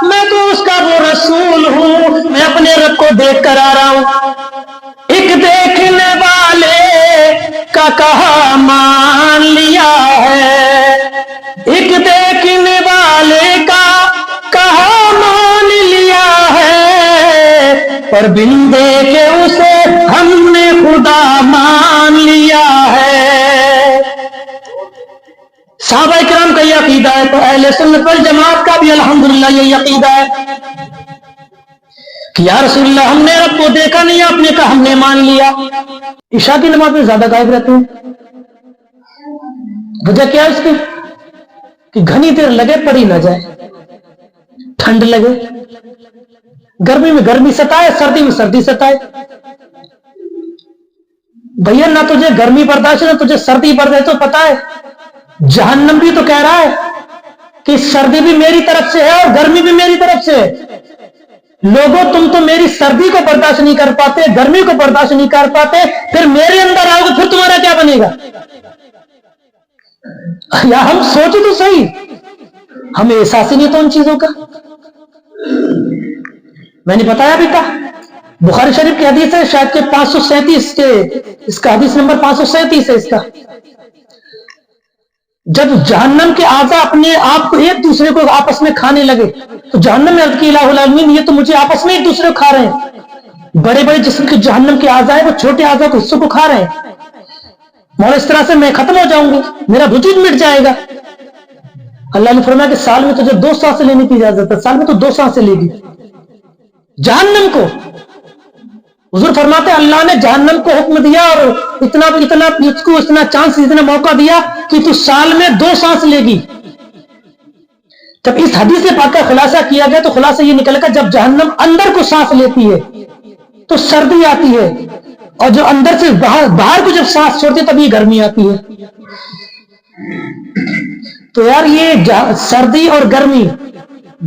میں تو اس کا وہ رسول ہوں، میں اپنے رب کو دیکھ کر آ رہا ہوں۔ ایک دیکھنے والے کا کہا مان لیا ہے، ایک دیکھنے والے کا کہا مان لیا ہے، پر بن دیکھے اسے ہم نے خدا مان لیا ہے۔ صحابہ کرام کا یہ عقیدہ ہے، تو اہل سنت والجماعت کا بھی الحمدللہ یہ عقیدہ ہے کہ یا رسول اللہ ہم نے رب کو دیکھا نہیں، آپ نے کہا ہم نے مان لیا۔ عشاء کی نماز میں زیادہ غائب رہتے ہیں، وجہ کیا ہے اس کی کہ گھنی دیر لگے پڑی نہ جائے، ٹھنڈ لگے، گرمی میں گرمی ستائے، سردی میں سردی ستائے۔ بھیا نہ تجھے گرمی برداشت ہے نہ تجھے سردی برداشت، تو پتا ہے جہنم بھی تو کہہ رہا ہے کہ سردی بھی میری طرف سے ہے اور گرمی بھی میری طرف سے ہے۔ لوگوں تم تو میری سردی کو برداشت نہیں کر پاتے، گرمی کو برداشت نہیں کر پاتے، پھر میرے اندر آؤ گے پھر تمہارا کیا بنے گا؟ یا ہم سوچیں تو صحیح، ہمیں احساس ہی نہیں تو ان چیزوں کا۔ میں نے بتایا بھی تھا، بخاری شریف کی حدیث ہے شاید کہ 537 کے، اس کا حدیث نمبر 537 ہے اس کا۔ جب جہنم کے اعضاء اپنے آپ کو ایک دوسرے کو آپس میں کھانے لگے تو جہنم میں عرض کی الہ العالمین یہ تو مجھے آپس میں ایک دوسرے کو کھا رہے ہیں، بڑے بڑے جسم کے جہنم کے اعضاء ہیں وہ چھوٹے اعضاء کو حصوں کو کھا رہے ہیں، مولا اس طرح سے میں ختم ہو جاؤں گی، میرا وجود مٹ جائے گا۔ اللہ نے فرمایا کہ سال میں تجھے 2 سانسیں لینے کی اجازت ہے، سال میں تو 2 سانسیں لے گی جہنم کو۔ حضور فرماتے ہیں اللہ نے جہنم کو حکم دیا اور اتنا چانس، اتنا موقع دیا کہ تو سال میں 2 سانس لے گی۔ جب اس حدیث پاک کا خلاصہ کیا گیا تو خلاصہ یہ نکل گا جب جہنم اندر کو سانس لیتی ہے تو سردی آتی ہے، اور جو اندر سے باہر کو جب سانس چھوڑتی ہے تب یہ گرمی آتی ہے۔ تو یار یہ سردی اور گرمی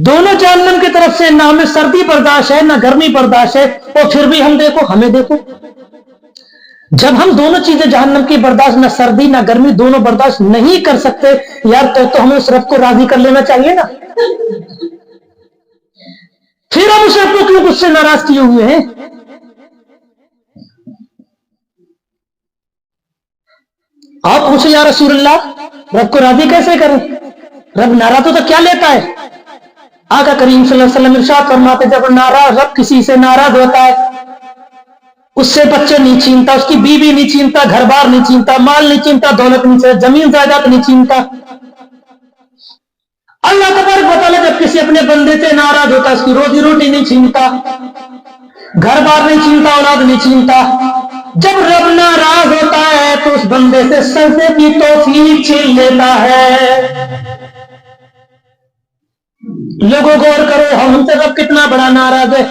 دونوں جہنم کی طرف سے، نہ ہمیں سردی برداشت ہے نہ گرمی برداشت ہے، اور پھر بھی ہم دیکھو ہمیں دیکھو، جب ہم دونوں چیزیں جہنم کی برداشت، نہ سردی نہ گرمی دونوں برداشت نہیں کر سکتے یار، تو ہمیں اس رب کو راضی کر لینا چاہیے نا۔ پھر ہم اس رب کو کیوں کچھ سے ناراض کیے ہوئے ہیں؟ آپ پوچھیں یا رسول اللہ رب کو راضی کیسے کریں؟ رب ناراض ہو تو کیا لیتا ہے؟ آقا کریم صلی اللہ علیہ وسلم ارشاد فرماتے جب رب کسی سے ناراض ہوتا ہے، اس سے بچے نہیں چھینتا، اس کی بیوی نہیں چھینتا، گھر بار نہیں چھینتا، مال نہیں چھینتا، دولت نہیں چھینتا، زمین جائیداد نہیں چھینتا۔ اللہ تبارک و تعالیٰ جب کسی اپنے بندے سے ناراض ہوتا ہے اس کی روزی روٹی نہیں چھینتا، گھر بار نہیں چھینتا، اولاد نہیں چھینتا۔ جب رب ناراض ہوتا ہے تو اس بندے سے سجدے کی توفیق چھین لیتا ہے۔ لوگوں غور کرو ہم سے رب کتنا بڑا ناراض ہے۔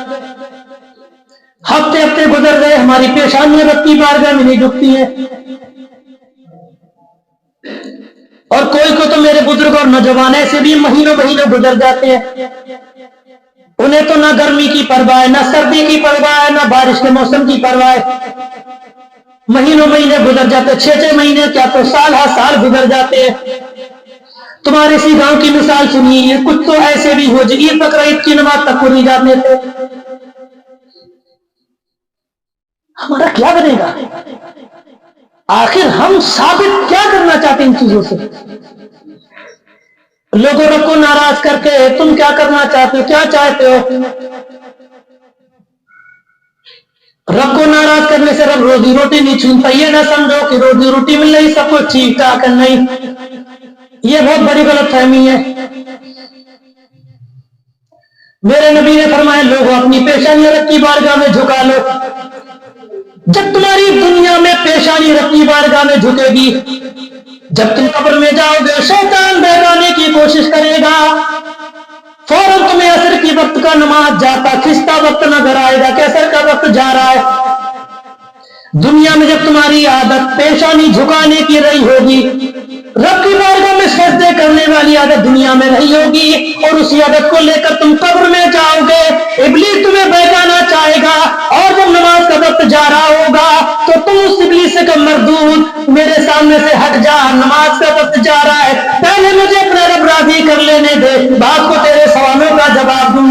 ہفتے ہفتے گزر گئے ہماری پیشانیاں رب کی بارگاہ میں نہیں جھکتی ہیں، اور کوئی کو تو میرے بزرگ اور نوجوان ایسے بھی مہینوں گزر جاتے ہیں، انہیں تو نہ گرمی کی پرواہ ہے، نہ سردی کی پرواہ ہے، نہ بارش کے موسم کی پرواہ ہے۔ مہینوں گزر جاتے، 6 مہینے کیا تو سال ہر سال گزر جاتے ہیں۔ تمہارے اسی گاؤں کی مثال سنیے، کچھ تو ایسے بھی ہو جو عید بقرعید کی نماز تک کو نہیں جاتے تھے۔ ہمارا کیا بنے گا؟ آخر ہم ثابت کیا کرنا چاہتے ہیں ان چیزوں سے؟ لوگوں رب کو ناراض کر کے تم کیا کرنا چاہتے ہو؟ کیا چاہتے ہو؟ رب کو ناراض کرنے سے رب روزی روٹی نہیں چھینتا، یہ نہ سمجھو کہ روزی روٹی مل رہی سب کچھ ٹھیک ٹھاک نہیں، یہ بہت بڑی غلط فہمی ہے۔ میرے نبی نے فرمایا لوگوں اپنی پیشانیاں رب کی بارگاہ میں جھکا لو۔ جب تمہاری دنیا میں پیشانی رب کی بارگاہ میں جھکے گی، جب تم قبر میں جاؤ گے شیطان بہلانے کی کوشش کرے گا، فوراً تمہیں عصر کی وقت کا نماز جاتا کھستا وقت نظر آئے گا کہ عصر کا وقت جا رہا ہے۔ دنیا میں جب تمہاری عادت پیشانی جھکانے کی رہی ہوگی، رب کی بارگاہ میں سجدے کرنے والی عادت دنیا میں رہی ہوگی، اور اسی عادت کو لے کر تم قبر میں جاؤ گے، ابلیس تمہیں بہکانا چاہے گا، اور جب نماز کا وقت جا رہا ہوگا تو تم اس ابلیس سے کہ مردود میرے سامنے سے ہٹ جا، نماز کا وقت جا رہا ہے، پہلے مجھے اپنا رب راضی کر لینے دے، بعد کو تیرے سوالوں کا جواب دوں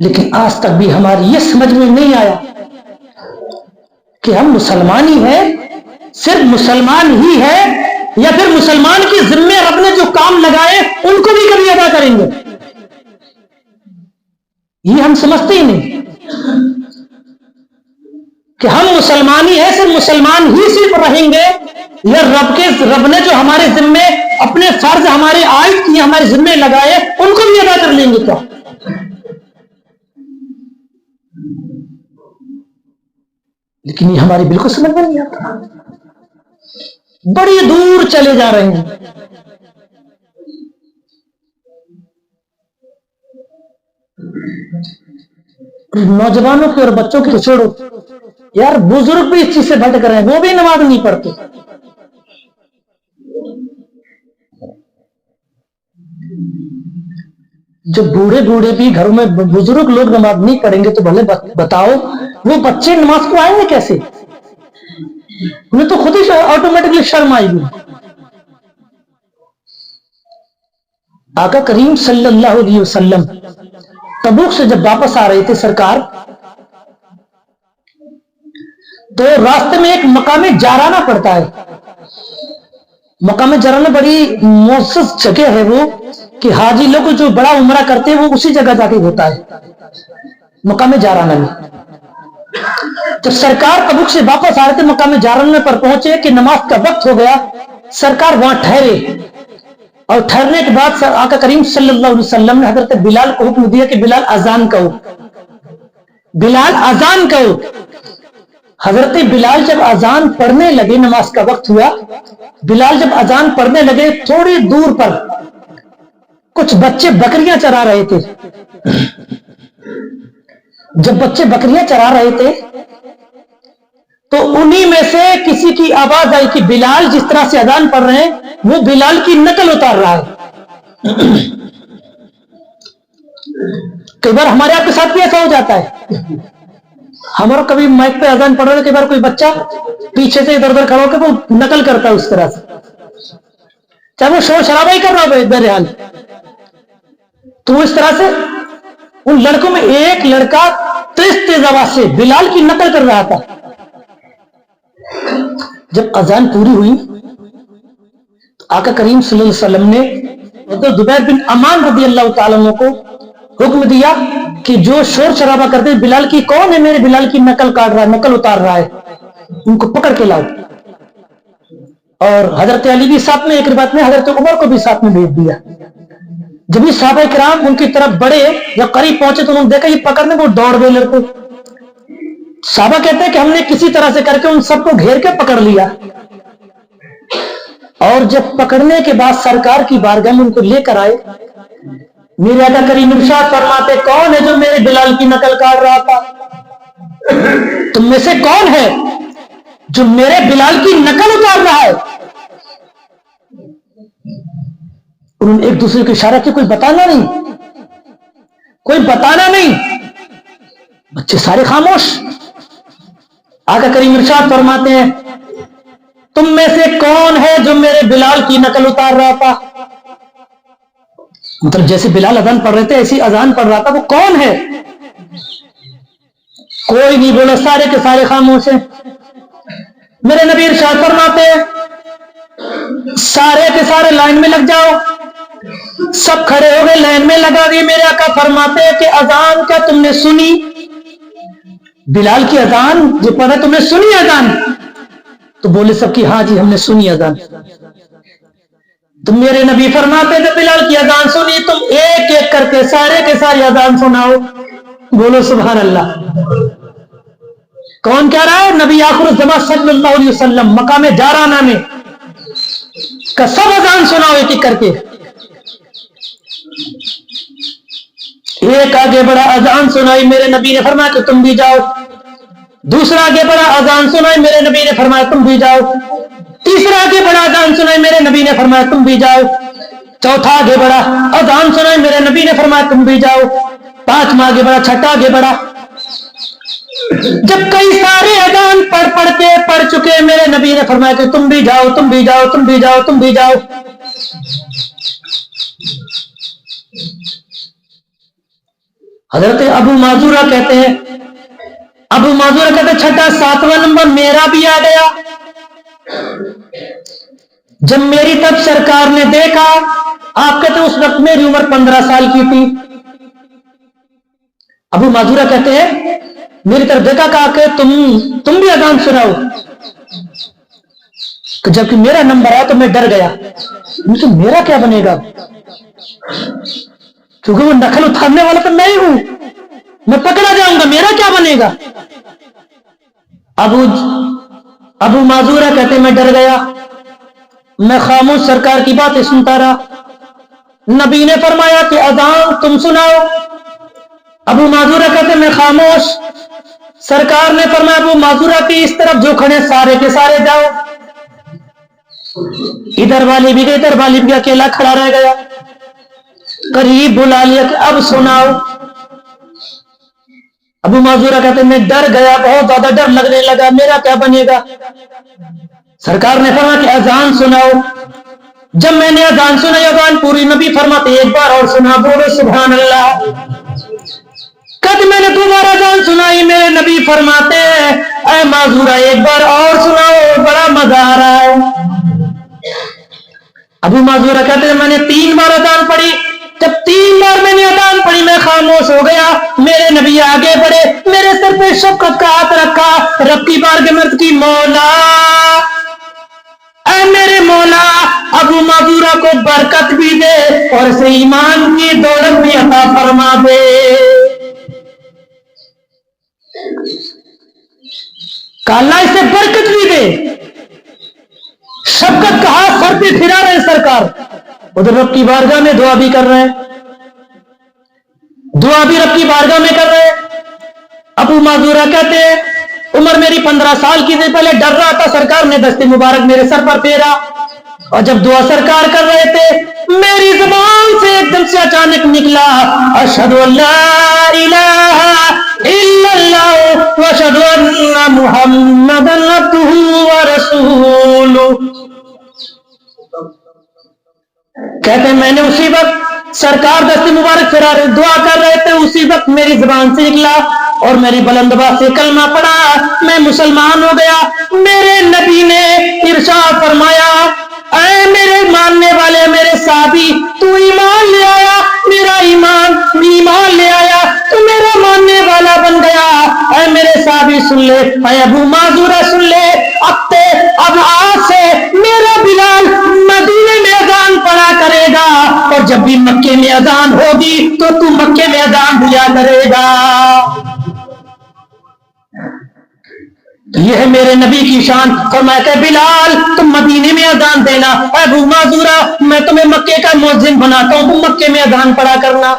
لیکن آج تک بھی ہماری یہ سمجھ میں نہیں آیا کہ ہم مسلمان ہی ہیں، صرف مسلمان ہی ہے، یا پھر مسلمان کے ذمے رب نے جو کام لگائے ان کو بھی کبھی ادا کریں گے. یہ ہم سمجھتے ہی نہیں کہ ہم مسلمان ہی ہیں، صرف مسلمان ہی صرف رہیں گے، یا رب نے جو ہمارے ذمے اپنے فرض ہمارے عائد کیے، ہمارے ذمے لگائے ان کو بھی ادا کر لیں گے کیا؟ لیکن یہ ہماری بالکل سمجھ میں نہیں آتا، بڑی دور چلے جا رہے ہیں. نوجوانوں کے اور بچوں کی تو چھوڑو یار، بزرگ بھی اس چیز سے بھٹک رہے ہیں، وہ بھی نماز نہیں پڑھتے. جو بوڑھے بھی گھروں میں بزرگ لوگ نماز نہیں پڑھیں گے تو بھلے بتاؤ وہ بچے نماز کو آئیں گے کیسے؟ انہیں تو خود ہی آٹومیٹکلی شرم آئے گی. آقا کریم صلی اللہ علیہ وسلم تبوک سے جب واپس آ رہے تھے سرکار، تو راستے میں ایک مقام جارانہ پڑتا ہے. مقام جارانہ بڑی معزز جگہ ہے وہ، کہ حاجی لوگ جو بڑا عمرہ کرتے ہیں وہ اسی جگہ جا کے ہوتا ہے، مقام جارانہ میں. جب سرکار تبوک سے واپس آ رہے تھے، مقام جارانہ پر پہنچے کہ نماز کا وقت ہو گیا. سرکار وہاں ٹھہرے، اور ٹھہرنے کے بعد آقا کریم صلی اللہ علیہ وسلم نے حضرت بلال کو حکم دیا کہ بلال اذان کہو، بلال اذان کہو. حضرت بلال جب اذان پڑھنے لگے، نماز کا وقت ہوا، بلال جب اذان پڑھنے لگے، تھوڑی دور پر کچھ بچے بکریاں چرا رہے تھے. جب بچے بکریاں چرا رہے تھے تو انہی میں سے کسی کی آواز آئی کہ بلال جس طرح سے اذان پڑھ رہے ہیں وہ بلال کی نقل اتار رہا ہے. کئی بار ہمارے آپ کے ساتھ بھی ایسا ہو جاتا ہے، ہمارا کبھی مائک پہ اذان پڑھ رہے ہیں، کئی بار کوئی بچہ پیچھے سے ادھر ادھر کھڑا ہو کے وہ نقل کرتا ہے اس طرح سے، چاہے وہ شور شرابہ ہی کر رہا ہو بہرحال. تو اس طرح سے ان لڑکوں میں ایک لڑکا تیز آواز سے بلال کی نقل کر رہا تھا. جب اذان پوری ہوئی تو آقا کریم صلی اللہ علیہ وسلم نے حضرت زبیر بن امان رضی اللہ تعالیٰ عنہ کو حکم دیا کہ جو شور شرابہ کرتے بلال کی، کون ہے میرے بلال کی نقل کاٹ رہا ہے، نقل اتار رہا ہے، ان کو پکڑ کے لاؤ. اور حضرت علی بھی ساتھ میں، ایک روایت میں حضرت عمر کو بھی ساتھ میں بھیج دیا. جب یہ صحابہ کرام ان کی طرف بڑھے یا قریب پہنچے تو انہوں نے دیکھا یہ پکڑنے کو دوڑ گئے لڑکے. صحابہ کہتے ہیں کہ ہم نے کسی طرح سے کر کے ان سب کو گھیر کے پکڑ لیا، اور جب پکڑنے کے بعد سرکار کی بارگاہ میں ان کو لے کر آئے، میرے آقا کریم ارشاد فرماتے کون ہے جو میرے بلال کی نقل کاٹ رہا تھا؟ تم میں سے کون ہے جو میرے بلال کی نقل اتار رہا ہے؟ انہوں نے ایک دوسرے کو اشارہ کیا، کوئی بتانا نہیں، کوئی بتانا نہیں. بچے سارے خاموش. آقا کریم ارشاد فرماتے ہیں تم میں سے کون ہے جو میرے بلال کی نقل اتار رہا تھا؟ مطلب جیسے بلال اذان پڑھ رہے تھے ایسی اذان پڑھ رہا تھا، وہ کون ہے؟ کوئی نہیں بولا، سارے کے سارے خاموش ہیں. میرے نبی ارشاد فرماتے ہیں سارے کے سارے لائن میں لگ جاؤ. سب کھڑے ہو گئے، لائن میں لگا دی. میرے آقا فرماتے ہیں کہ اذان کیا تم نے سنی؟ بلال کی اذان جو پڑھا تم نے سنی اذان؟ تو بولے سب کی ہاں جی ہم نے سنی اذان. تو میرے نبی فرماتے تھے بلال کی اذان سنی، تم ایک ایک کر کے سارے کے ساری اذان سناؤ. بولو سبحان اللہ. کون کہہ رہا ہے؟ نبی آخر الزمان صلی اللہ علیہ وسلم مقام جارانہ میں کا سب اذان سناؤ ایک ایک کر کے. ایک آگے بڑا اذان سنائی، میرے نبی نے فرمایا کہ تم بھی جاؤ. دوسرا آگے بڑا اذان سنائی، میرے نبی نے فرمایا تم بھی جاؤ. تیسرا آگے بڑا اذان سنائی، میرے نبی نے فرمایا تم بھی جاؤ. چوتھا آگے بڑا اذان سنائی، میرے نبی نے فرمایا تم بھی جاؤ. پانچواں آگے بڑا، چھٹا آگے بڑا. جب کئی سارے اذان پڑھ چکے، میرے نبی نے فرمایا کہ تم بھی جاؤ، تم بھی جاؤ، تم بھی جاؤ، تم بھی جاؤ. حضرت ابو معذورہ کہتے ہیں، چھٹا 7واں نمبر میرا بھی آ گیا۔ جب میری طرف سرکار نے دیکھا، آپ کہتے ہیں اس وقت میری عمر 15 سال کی تھی۔ ابو معذورہ کہتے ہیں میری طرف دیکھا، کہا کہ تم بھی اذان سناؤ۔ جبکہ میرا نمبر آیا تو میں ڈر گیا، مجھے میرا کیا بنے گا، کیونکہ وہ نخل اتارنے والا تو میں ہی ہوں، میں پکڑا جاؤں گا، میرا کیا بنے گا۔ ابو معذورہ کہتے میں ڈر گیا، میں خاموش سرکار کی باتیں سنتا رہا۔ نبی نے فرمایا کہ اذان تم سناؤ۔ ابو معذورہ کہتے میں خاموش، سرکار نے فرمایا ابو معذورہ کی اس طرف جو کھڑے سارے کے سارے جاؤ۔ ادھر والی بھی گئی، ادھر والی بھی، اکیلا کھڑا رہ گیا۔ قریب بلا لیا کہ اب سناؤ۔ ابو معذورہ کہتے میں ڈر گیا، بہت زیادہ ڈر لگنے لگا، میرا کیا بنے گا۔ سرکار نے فرمایا کہ اذان سناؤ۔ جب میں نے اذان سنائی، اذان پوری، نبی فرماتے ایک بار اور سنا، بولو سبحان اللہ۔ کد میں نے دوبارہ اذان سنائی، میرے نبی فرماتے اے معذورہ ایک بار اور سناؤ، بڑا مزہ آ رہا ہے۔ ابو معذورہ کہتے ہیں میں نے 3 بار اذان پڑھی۔ جب 3 بار میں نے اذان پڑھی میں خاموش ہو گیا۔ میرے نبی آگے بڑھے، میرے سر پہ شفقت کا ہاتھ رکھا، رب کی بارگاہ میں عرض کی مولا، اے میرے مولا ابو معذورہ کو برکت بھی دے اور اسے ایمان کی دولت بھی عطا فرما دے۔ کہ اللہ اسے برکت بھی دے۔ شفقت کا ہاتھ سر پہ پھرا رہے سرکار، ادھر رب کی بارگاہ میں دعا بھی کر رہے ہیں، دعا بھی رب کی بارگاہ میں کر رہے ہیں۔ ابو معذورہ کہتے ہیں عمر میری 15 سال کی تھی، پہلے ڈر رہا تھا، سرکار نے دست مبارک میرے سر پر پھیرا، اور جب دعا سرکار کر رہے تھے میری زبان سے ایک دم سے اچانک نکلا اشہد ان لا الہ الا اللہ واشہد ان محمدا عبدہ ورسولہ۔ کہتے ہیں میں نے اسی وقت سرکار دست مبارک پھیرا رہے دعا کر رہے تھے، اسی وقت میری زبان سے نکلا اور میری بلند آواز سے کلمہ پڑھا، میں مسلمان ہو گیا۔ میرے نبی نے ارشاد فرمایا اے میرے ماننے والے، میرے صحابی، تو ایمان لے آیا، میرا ایمان لے آیا، تو میرا ماننے والا بن گیا۔ اے میرے صحابی سن لے، اے ابو معذورہ سن لے، اب آج سے میرا بلال مدینے میں اذان پڑھا کرے گا، اور جب بھی مکے میں اذان ہوگی تو تو مکے میں اذان دیا کرے گا۔ یہ ہے میرے نبی کی شان۔ فرمایا کہ بلال تم مدینے میں اذان دینا، ابو معذورہ میں تمہیں مکے کا مؤذن بناتا ہوں، تم مکے میں اذان پڑھا کرنا۔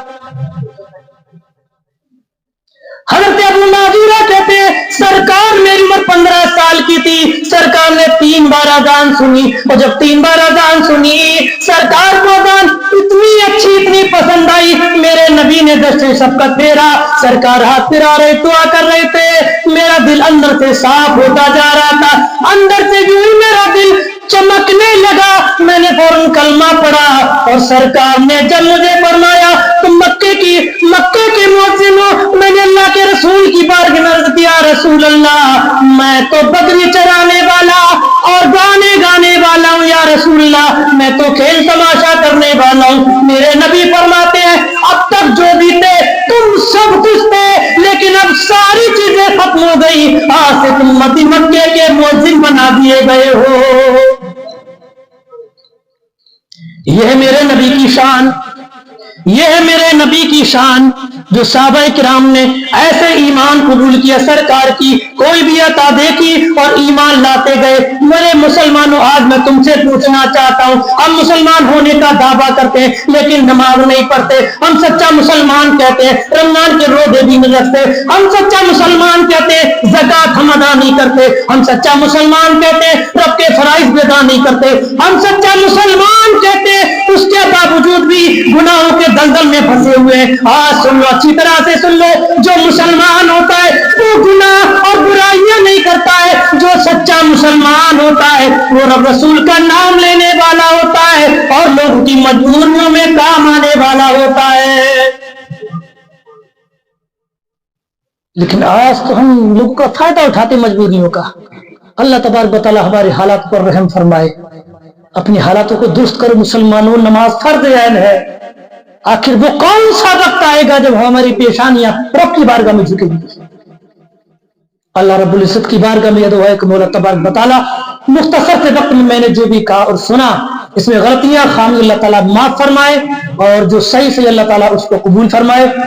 حضرت ابو معذورہ کہتے ہیں سرکار میری عمر 15 سال کی تھی، سرکار نے 3 بار اذان سنی، اور جب 3 بار اذان سنی سرکار کو اذان اتنی اچھی اتنی پسند آئی، میرے نبی نے دست شفقت پھیرا، سرکار ہاتھ پھیرا رہے دعا کر رہے تھے، میرا دل اندر سے صاف ہوتا جا رہا تھا، اندر سے جو ہی میرا دل چمکنے لگا، میں نے فوراً کلمہ پڑھا، اور سرکار نے جب مجھے فرمایا تم مکے کے مؤذن ہو، میں نے اللہ کے رسول کی بارگاہ میں عرض کیا رسول اللہ میں تو بکری چرانے والا اور گانے والا ہوں، یا رسول اللہ میں تو کھیل تماشا کرنے والا ہوں۔ میرے نبی فرماتے ہیں اب تک جو بھی تھے تم سب کچھ تھے، لیکن اب ساری چیزیں ختم ہو گئی، آج سے تم مکے کے مؤذن بنا دیے گئے ہو۔ یہ ہے میرے نبی کی شان، یہ ہے میرے نبی کی شان، جو صحابہ کرام نے ایسے ایمان قبول کیا، سرکار کی کوئی بھی عطا دیکھی اور ایمان لاتے گئے۔ میرے مسلمانوں آج میں تم سے پوچھنا چاہتا ہوں، ہم مسلمان ہونے کا دعویٰ کرتے ہیں لیکن نماز نہیں پڑھتے، ہم سچا مسلمان کہتے ہیں، رمضان کے روزے بھی نہیں رکھتے، ہم سچا مسلمان کہتے ہیں، زکوٰۃ ہم ادا نہیں کرتے، ہم سچا مسلمان کہتے ہیں، رب کے فرائض بھی ادا نہیں کرتے، ہم سچا مسلمان کہتے ہیں، اس کے باوجود بھی گناہوں کے دلدل میں پھنسے ہوئے ہیں۔ آج سن لو، اچھی طرح سے سن لو، جو مسلمان ہوتا ہے وہ گناہ اور برائیاں نہیں کرتا ہے، جو سچا مسلمان ہوتا ہے وہ رب رسول کا نام لینے والا ہوتا ہے اور لوگوں کی مجبوریوں میں کام آنے والا ہوتا ہے۔ لیکن آج تو ہم لوگوں کا فائدہ اٹھاتے مجبوریوں کا. اللہ تبارک و تعالی ہمارے حالات پر رحم فرمائے. اپنی حالاتوں کو درست کرو مسلمانوں. نماز فرض عین ہے. آخر وہ کون سا وقت آئے گا جب ہماری پیشانیاں رب کی بارگاہ میں جھکیں گی؟ اللہ رب العزت کی بارگاہ میں یہ دعا ہے کہ مولا تبارک و تعالی مختصر سے وقت میں نے جو بھی کہا اور سنا اس میں غلطیاں خامی اللہ تعالیٰ معاف فرمائے اور جو صحیح اللہ تعالیٰ اس کو قبول فرمائے.